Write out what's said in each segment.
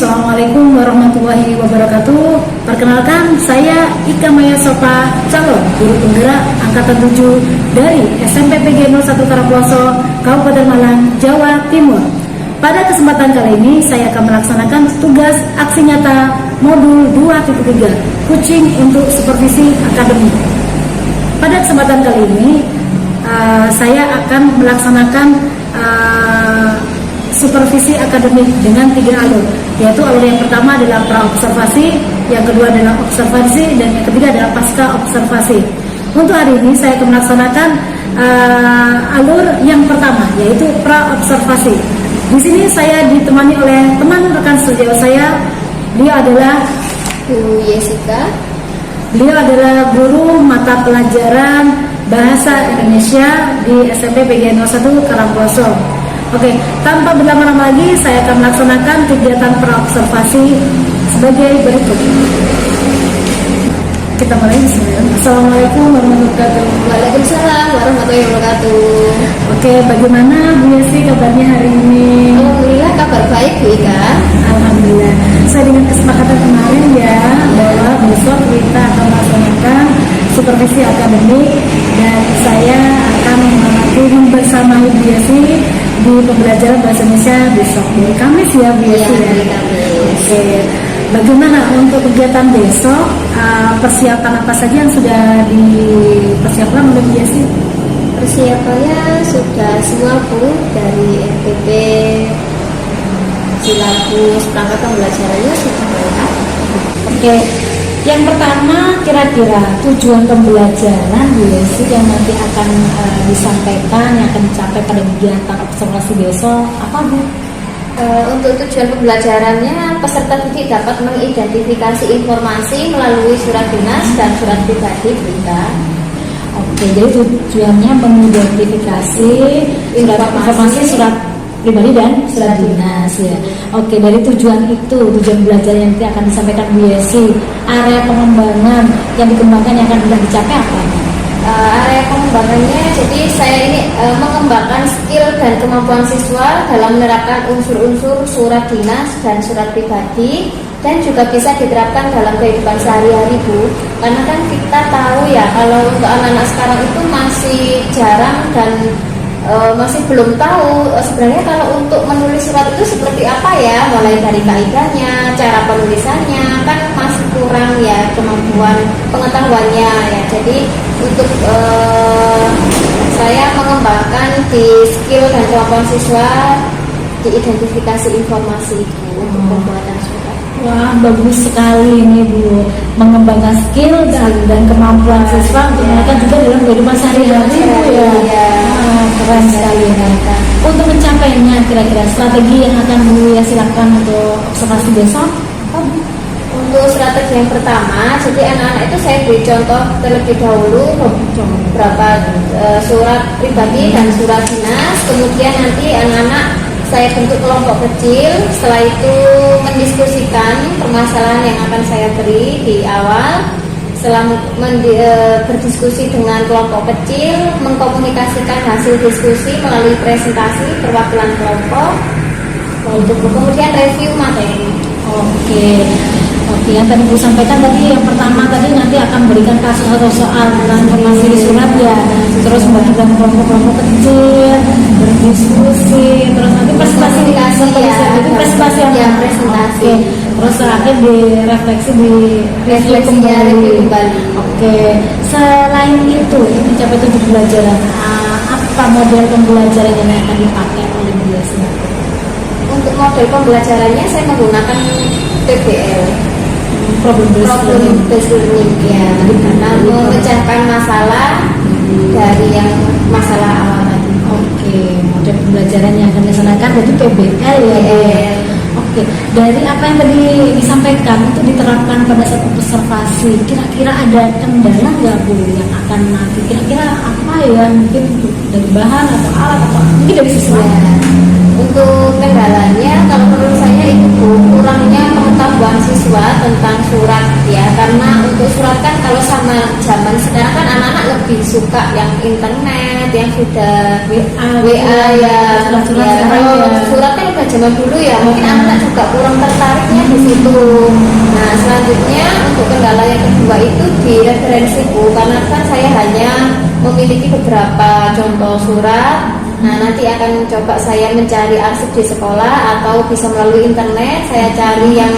Assalamualaikum warahmatullahi wabarakatuh. Perkenalkan, saya Ika Maya Sopa, calon guru penggerak angkatan 7 dari SMP PG 01 Karangploso, Kabupaten Malang, Jawa Timur. Pada kesempatan kali ini, saya akan melaksanakan tugas aksi nyata modul 2.3, coaching untuk supervisi akademik. Pada kesempatan kali ini, saya akan melaksanakan supervisi akademik dengan 3 alur, yaitu alur yang pertama adalah pra-observasi, yang kedua adalah observasi, dan yang ketiga adalah pasca observasi. Untuk hari ini saya akan melaksanakan alur yang pertama, yaitu pra-observasi. Di sini saya ditemani oleh teman rekan sejauh saya. Beliau adalah Bu Jessica. Beliau adalah guru mata pelajaran Bahasa Indonesia di SMP PG 01 Karangploso. Oke, tanpa berlama-lama lagi, saya akan melaksanakan kegiatan pra-observasi sebagai berikut. Kita mulai. Assalamualaikum warahmatullahi wabarakatuh. Waalaikumsalam warahmatullahi wabarakatuh. Oke, bagaimana Bu Yesi kabarnya hari ini? Alhamdulillah kabar baik Bu Ika. Alhamdulillah. Saya dengan kesepakatan kemarin ya, bahwa besok kita akan melaksanakan supervisi akademik dan saya akan mengikuti bersama Bu Yesi di pembelajaran bahasa Indonesia besok di Kamis ya Bu Yesi ya. Oke. Bagaimana untuk kegiatan besok? Persiapan apa saja yang sudah dipersiapkan oleh Bu Yesi? Persiapannya sudah semua Bu, dari RTP, silabus, perangkat pembelajarannya sudah lengkap. Oke. Yang pertama, kira-kira tujuan pembelajaran Bu Yesi yang nanti akan disampaikan, yang akan dicapai pada kegiatan observasi besok, apa Bu? Untuk tujuan pembelajarannya, peserta didik dapat mengidentifikasi informasi melalui surat dinas dan surat pribadi berita. Oke, jadi tujuannya mengidentifikasi informasi surat pribadi dan surat dinas ya. Oke, dari tujuan belajar yang nanti akan disampaikan Bu Yesi, area pengembangan yang dikembangkan yang akan dicapai apa? Area pengembangannya, jadi saya ini mengembangkan skill dan kemampuan siswa dalam menerapkan unsur-unsur surat dinas dan surat pribadi, dan juga bisa diterapkan dalam kehidupan sehari-hari Bu. Karena kan kita tahu ya, kalau untuk anak-anak sekarang itu masih jarang dan masih belum tahu sebenarnya kalau untuk menulis surat itu seperti apa ya, mulai dari kaidahnya, cara penulisannya, kan masih kurang ya kemampuan pengetahuannya ya. Jadi untuk saya mengembangkan di skill dan kemampuan siswa di identifikasi informasi itu untuk pembuatan surat. Wah, bagus sekali ini Bu, mengembangkan skill dan kemampuan siswa untuk mereka juga dalam kehidupan sehari-hari Bu ya. Keren sekali ya. Untuk mencapainya, kira-kira strategi yang akan Bu Yesi lakukan untuk observasi besok? Untuk strategi yang pertama, jadi anak-anak itu saya beri contoh terlebih dahulu beberapa surat pribadi dan surat dinas. Kemudian nanti anak-anak saya bentuk kelompok kecil. Setelah itu mendiskusikan permasalahan yang akan saya beri di awal. Setelah berdiskusi dengan kelompok kecil, mengkomunikasikan hasil diskusi melalui presentasi perwakilan kelompok. Kemudian review materi. Oke, yang tadi Bu sampaikan tadi, yang pertama tadi nanti akan berikan kasus atau soal tentang informasi di surat ya, terus membagikan kelompok-kelompok kecil, berdiskusi, terus nanti presentasi ya, presentasi. Terus terakhir direfleksi di review kembali. Oke, selain itu mencapai tujuan pembelajaran, apa model pembelajaran yang akan dipakai oleh Bu Yesi? Untuk model pembelajarannya saya menggunakan PBL, problem based learning ya, karena memecahkan masalah dari yang masalah awal tadi. Oke, model pembelajaran yang akan dilaksanakan itu PBL ya. Oke, dari apa yang tadi disampaikan itu diterapkan pada saat observasi, kira-kira ada kendala nggak Bu yang akan nanti, kira-kira apa ya, mungkin dari bahan atau alat atau mungkin dari siswa? Untuk kendalanya, kalau menurut saya itu kurangnya pengetahuan siswa tentang surat ya, karena untuk surat kan kalau sama zaman sekarang kan anak-anak lebih suka yang internet, yang sudah WA ya, surat-surat ya, kalau ya. surat kan udah zaman dulu ya, mungkin anak juga kurang tertariknya di situ. Nah, selanjutnya untuk kendala yang kedua itu di referensiku, karena kan saya hanya memiliki beberapa contoh surat. Nah, nanti akan coba saya mencari arsip di sekolah atau bisa melalui internet saya cari yang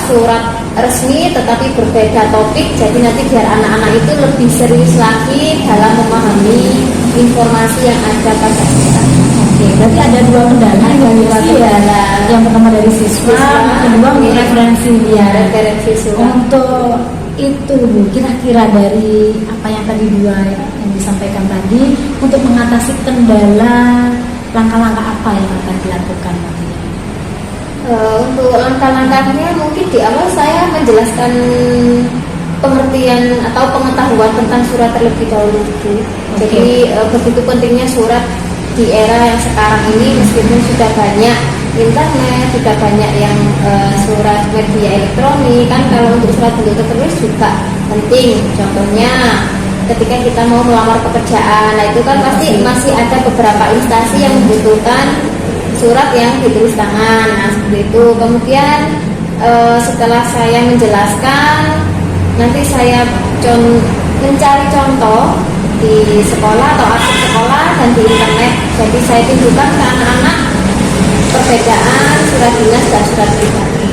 surat resmi tetapi berbeda topik, jadi nanti biar anak-anak itu lebih serius lagi dalam memahami informasi yang ada pada surat. Oke, berarti ada dua kendala yang kendala. Yang pertama dari siswa, yang kedua untuk referensi Ya, referensi surat. Untuk itu Bu, kira-kira dari apa yang tadi dua yang disampaikan tadi, untuk mengatasi kendala, langkah-langkah apa yang akan dilakukan nanti? Untuk langkah-langkahnya mungkin di awal saya menjelaskan pengertian atau pengetahuan tentang surat terlebih dahulu. Jadi begitu pentingnya surat di era yang sekarang ini, meskipun sudah banyak internet, sudah banyak yang surat media elektronik, kan kalau untuk surat bentuk tertulis juga penting. Contohnya ketika kita mau melamar pekerjaan, nah itu kan pasti masih ada beberapa instansi yang membutuhkan surat yang ditulis tangan. Nah, seperti itu. Kemudian setelah saya menjelaskan, nanti saya mencari contoh di sekolah atau arsip sekolah dan di internet. Jadi saya tunjukkan ke anak-anak perbedaan surat dinas dan surat pribadi.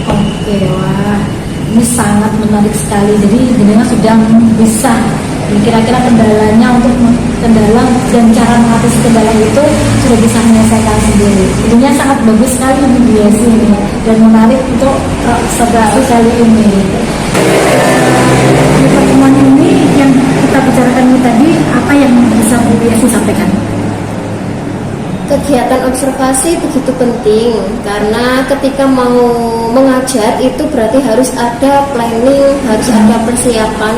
Oke, wah, ini sangat menarik sekali. Jadi jenengan sudah bisa kira-kira kendalanya, untuk kendala dan cara mengatasi kendala itu sudah bisa menyelesaikan sendiri. Intinya sangat bagus sekali Bu Yesi ini dan menarik untuk observasi kali ini. Di pertemuan ini yang kita bicarakan ini tadi, apa yang bisa Bu Yesi sampaikan? Kegiatan observasi begitu penting karena ketika mau mengajar itu berarti harus ada planning, harus ada persiapan,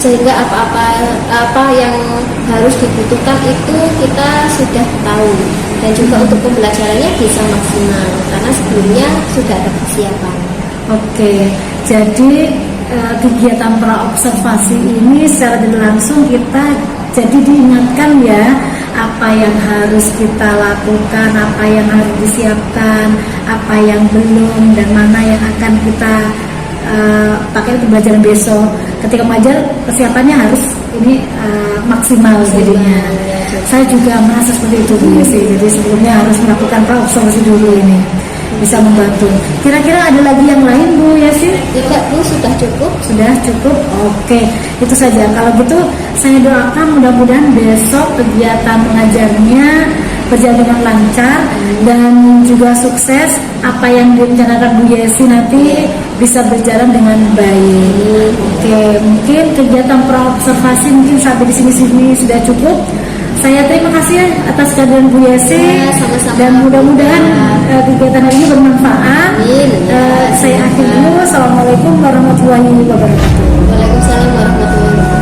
sehingga apa yang harus dibutuhkan itu kita sudah tahu, dan juga untuk pembelajarannya bisa maksimal karena sebelumnya sudah ada persiapan. Oke, jadi kegiatan praobservasi ini secara tidak langsung kita jadi diingatkan ya apa yang harus kita lakukan, apa yang harus disiapkan, apa yang belum, dan mana yang akan kita pakai untuk pembelajaran besok. Ketika mengajar persiapannya harus ini maksimal jadinya. Saya juga merasa seperti itu Bu Yesi. Jadi sebelumnya harus melakukan praobservasi dulu, ini bisa membantu. Kira-kira ada lagi yang lain Bu Yesi? Tidak Bu, sudah cukup. Sudah cukup. Oke, itu saja. Kalau gitu saya doakan mudah-mudahan besok kegiatan mengajarnya berjalan dengan lancar dan juga sukses. Apa yang direncanakan Bu Yesi nanti bisa berjalan dengan baik. Oke, mungkin kegiatan praobservasi mungkin sampai di sini sudah cukup. Saya terima kasih atas kehadiran Bu Yesi, sama-sama. dan mudah-mudahan kegiatan ini bermanfaat. Saya akhiri dulu. Assalamualaikum warahmatullahi wabarakatuh. Waalaikumsalam warahmatullahi wabarakatuh.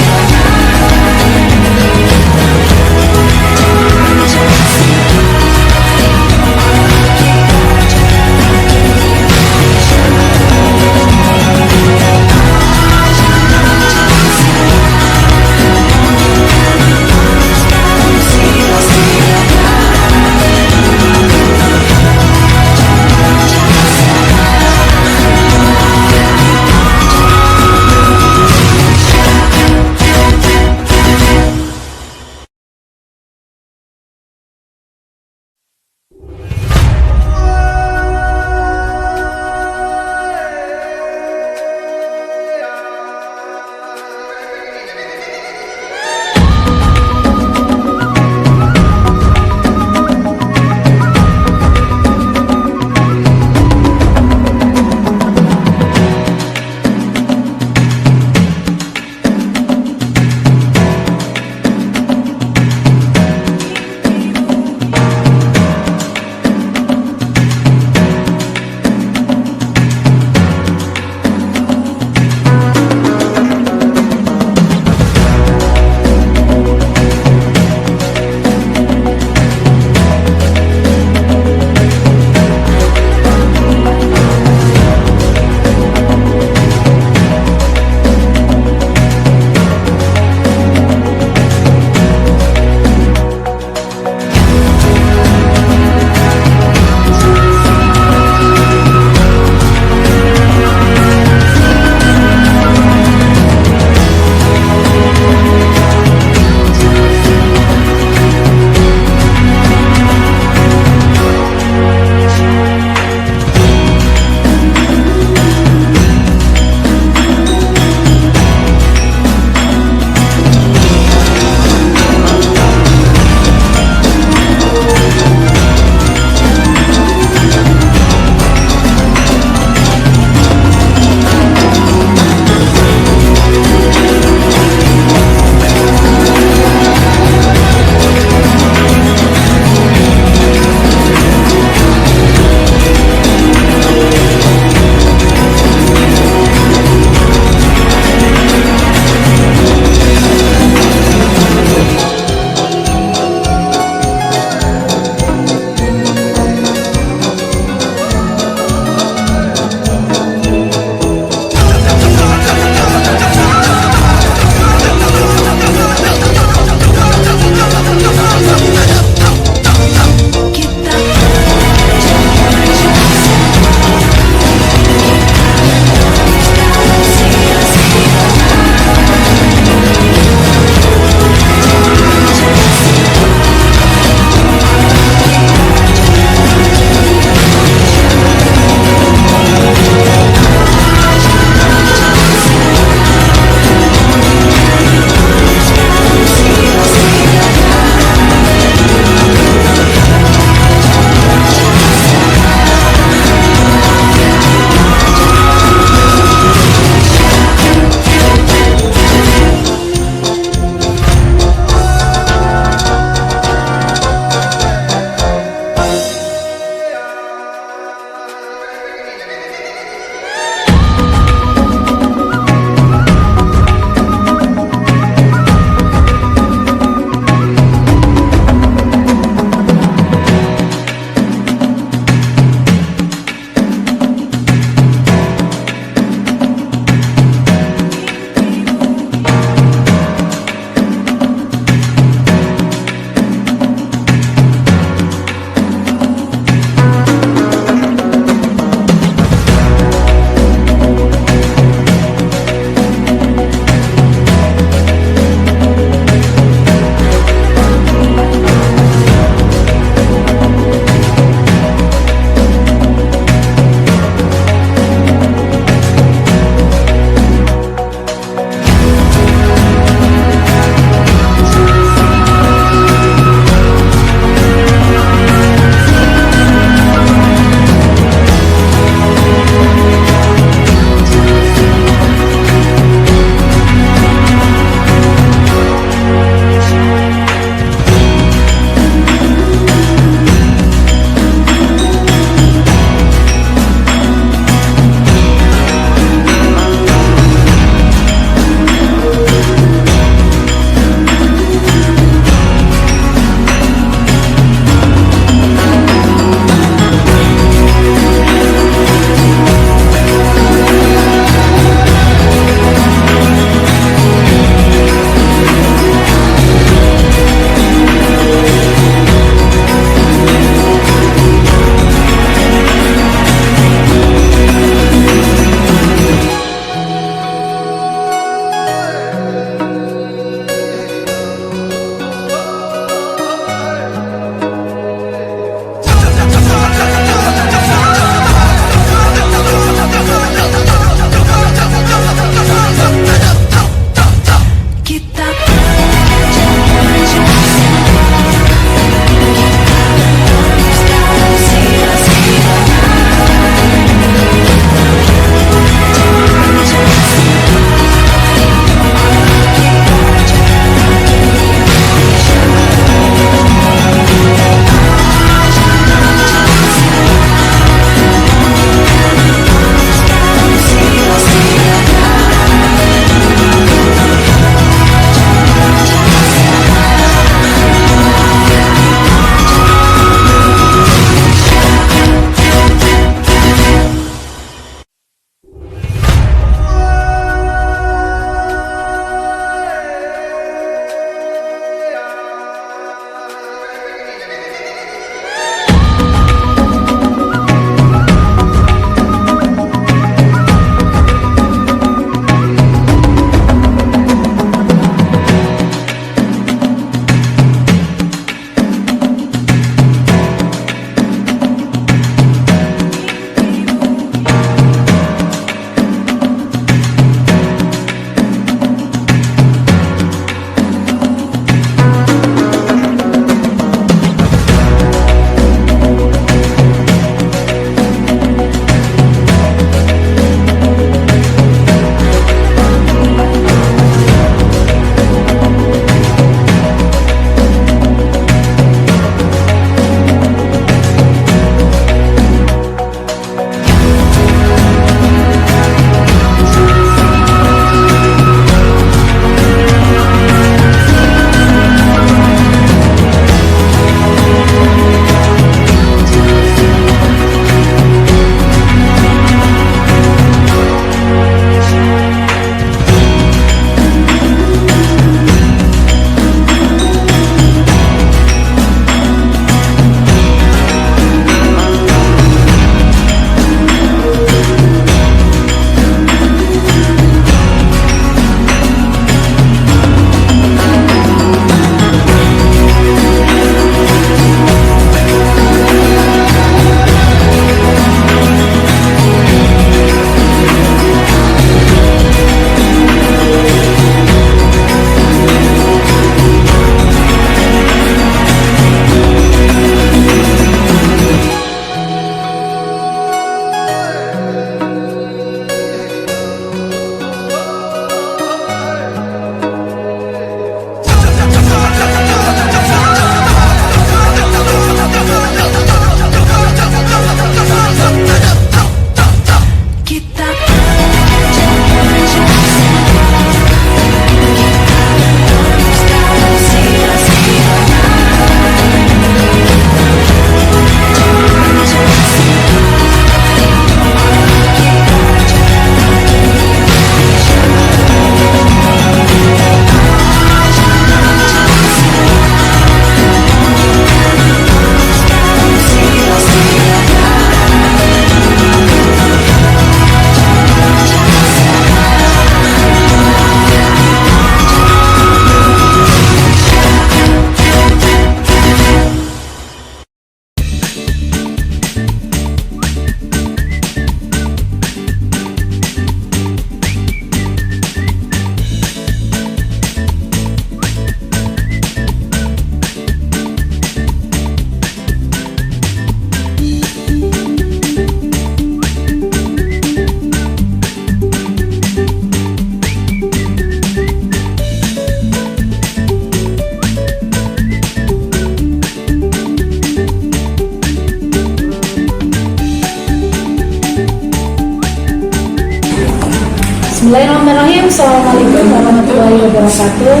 Assalamualaikum warahmatullahi wabarakatuh.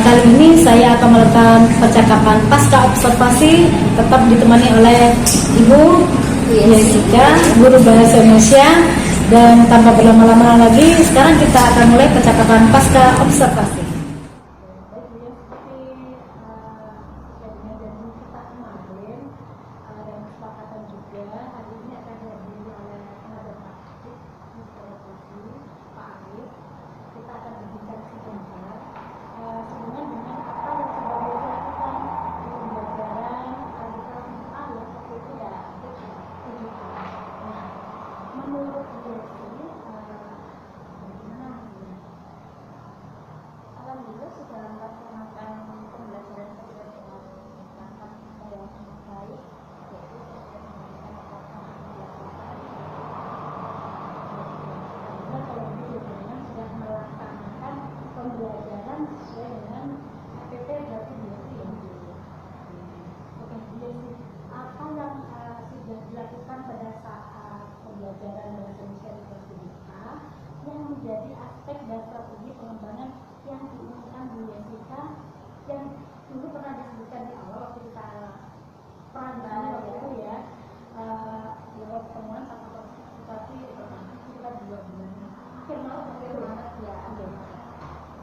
Kali ini saya akan melakukan percakapan pasca observasi, tetap ditemani oleh Ibu Jessica, guru bahasa Indonesia. Dan tanpa berlama-lama lagi, sekarang kita akan mulai percakapan pasca observasi. Pembelajaran sesuai dengan APP berarti yang apa yang sudah dilakukan pada saat pembelajaran bahasa Indonesia di kelas 5A yang menjadi aspek dan strategi pengembangan yang diinginkan Bu Jessica yang dulu pernah disebutkan di awal waktu kita perancangan waktu itu ya lewat pertemuan satu partisipasi sekitar 2 bulan akhir Maret ya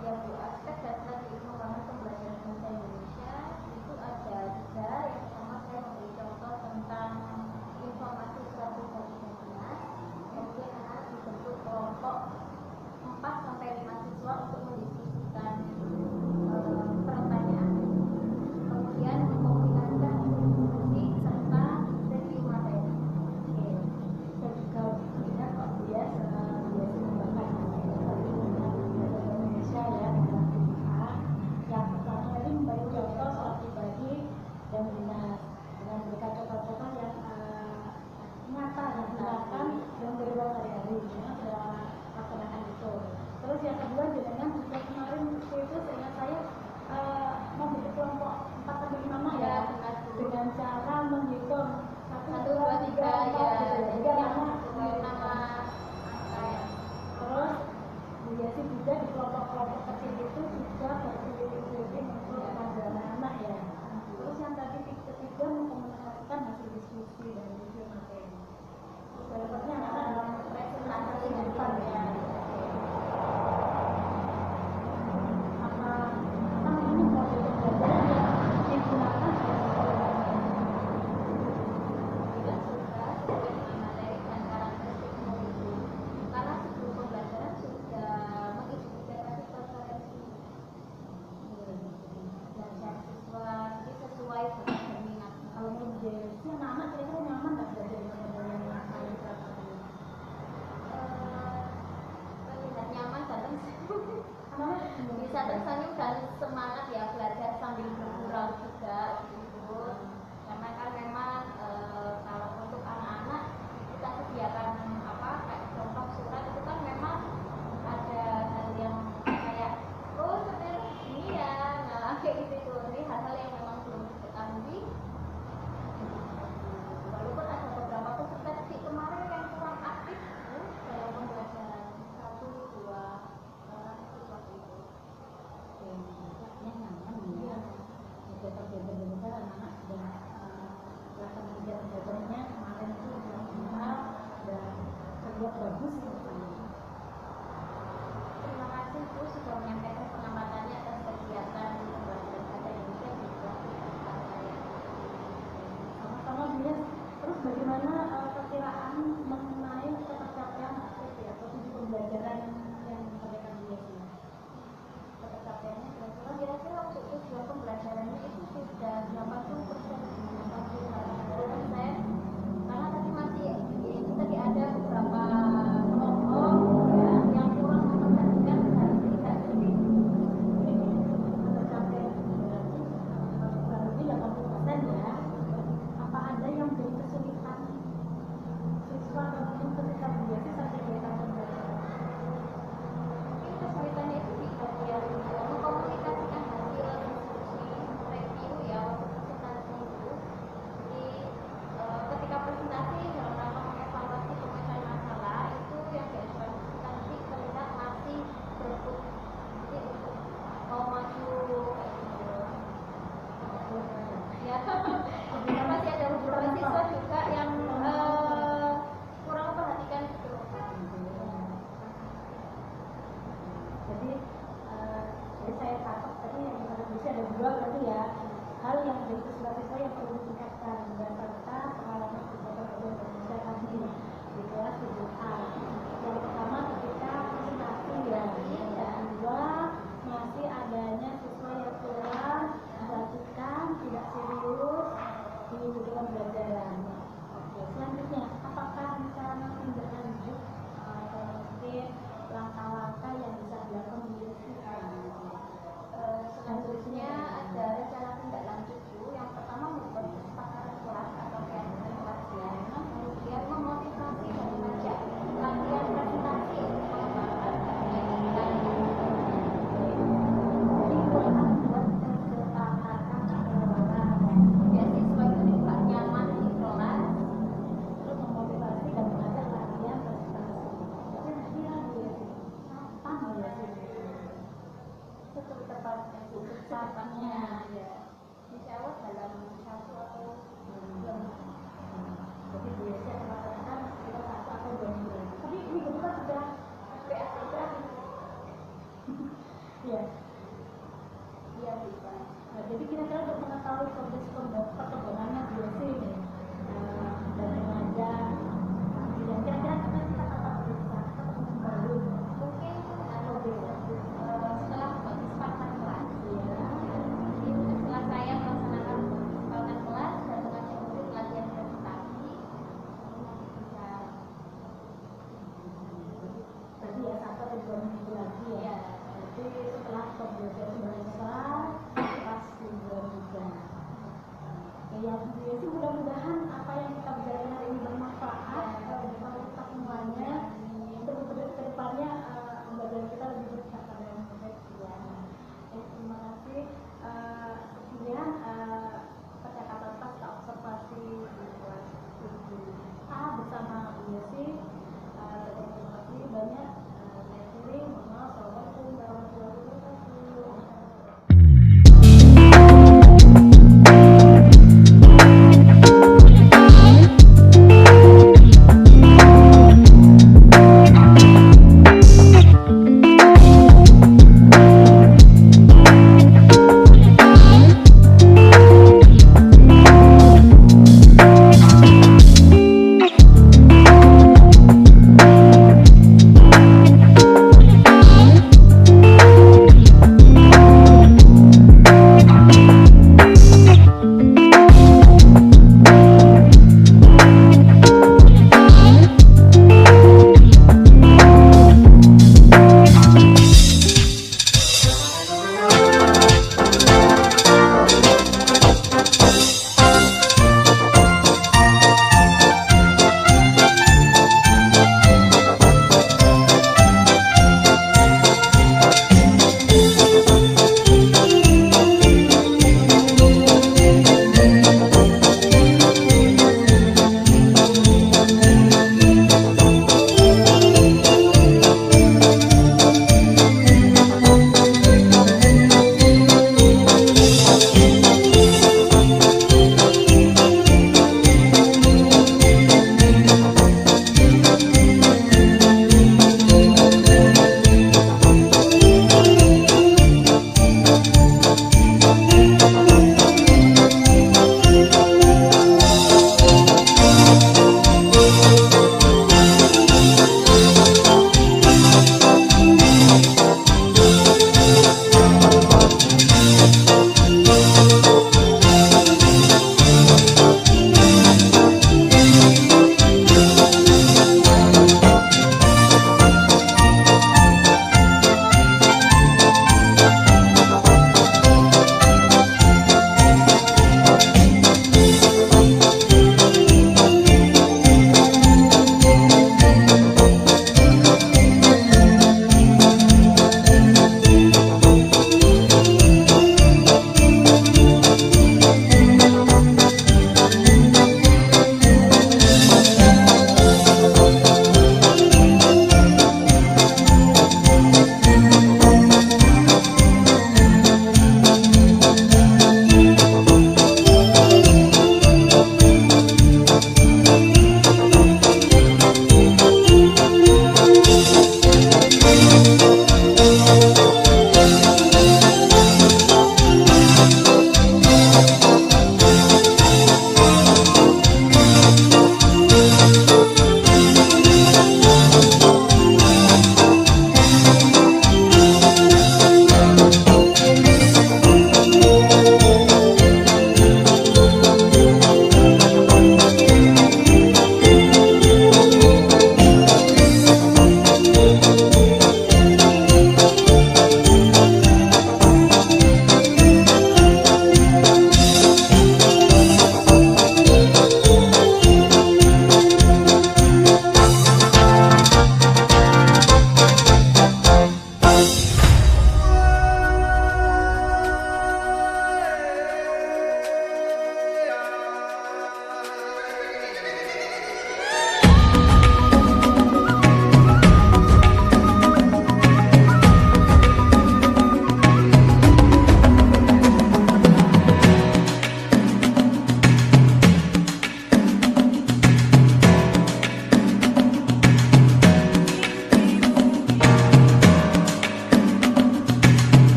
yang Bu, aspek dan strategi pengembangan pembelajaran bahasa Indonesia itu ada 3. Yang pertama saya memberi contoh tentang informasi surat pribadi dan dinas. Kemudian anak dibentuk kelompok 4 sampai 5 siswa untuk mendiskusikan pertanyaan. Kemudian mengkomunikasikan diskusi serta review materi. Oke. Saya juga ingat kok dia biasa membahas Indonesia ya dengan PA. Yang pertama tadi memberi contoh soal pribadi dan dinas dengan memberikan contoh-contoh yang nyata yang digunakan dalam kehidupan sehari-hari yang sudah laksanakan itu. Terus yang kedua dengan juga kemarin itu seingat saya membentuk kelompok 4 sampai 5 ya dengan cara menghitung 1, 2, 3 ya jadi nama angka ya. Terus biasa juga di kelompok-kelompok kecil itu juga berkeliling-keliling untuk mengajar anak ya. Terus yang tadi ketiga mengkomunikasikan hasil diskusi dan review materi. Berikutnya anak dalam presentasi di depan ya. Apa ini model pembelajaran yang digunakan tidak suka sesuai dengan materi dan karakteristik murid. Karena sebelum pembelajaran sudah mengidentifikasi preferensi belajar siswa jadi sesuai dengan minat. Kalau menurut Jesse, anak-anak kira-kira nyaman nggak belajar dengan model yang lain terlihat nyaman dan bisa tersenyum dan semangat ya belajar sambil bergurau juga gitu. Karena kan memang kalau untuk anak-anak kita sediakan kayak contoh surat itu kan memang ada hal yang kayak seperti ini ya, nah kayak gitu ini hal-hal yang memang belum diketahui. Walaupun ada beberapa peserta di kemarin yang kurang aktif dalam pembelajaran 1, 2 siswa itu. Yang nyaman ya. Tetap benar-benar masih ada beberapa siswa juga yang kurang memperhatikan gitu. Jadi saya catat tadi yang bisa ada dua berarti ya, hal yang menjadi siswa-siswa yang perlu ditingkatkan berdasarkan pengalaman beberapa guru Indonesia tadi di kelas 7A. Yang pertama ketika presentasi ya, yang kedua masih adanya siswa yang kurang dilanjutkan, tidak serius di tujuan pembelajaran. Oke, selanjutnya apakah rencana tindak lanjut atau mungkin langkah-langkah yang bisa dilakukan di siswa? Selanjutnya ada rencana tindak lanjut Bu. Yang pertama membuat kesepakatan kelas atau kegiatan kajian, kemudian memotivasi dan mengajak latihan presentasi untuk mengembangkan pendidikan. Jadi boleh membuat kesepakatan Ya, siswa itu juga nyaman di kelas. terus memotivasi dan mengajak latihan presentasi. Tapi nanti lagi ya sih, sama ya sih. Betul tepatnya Bu, secepatnya ya. Insya Allah dalam 1 atau 2 minggu. Jadi biasanya kemarin kita 1 atau 2 bulan. Tapi minggu depan sudah PATK. ya. Iya bisa. Nah, jadi kira-kira untuk mengetahui progres perkembangannya BSC ini dan remaja, dan kira-kira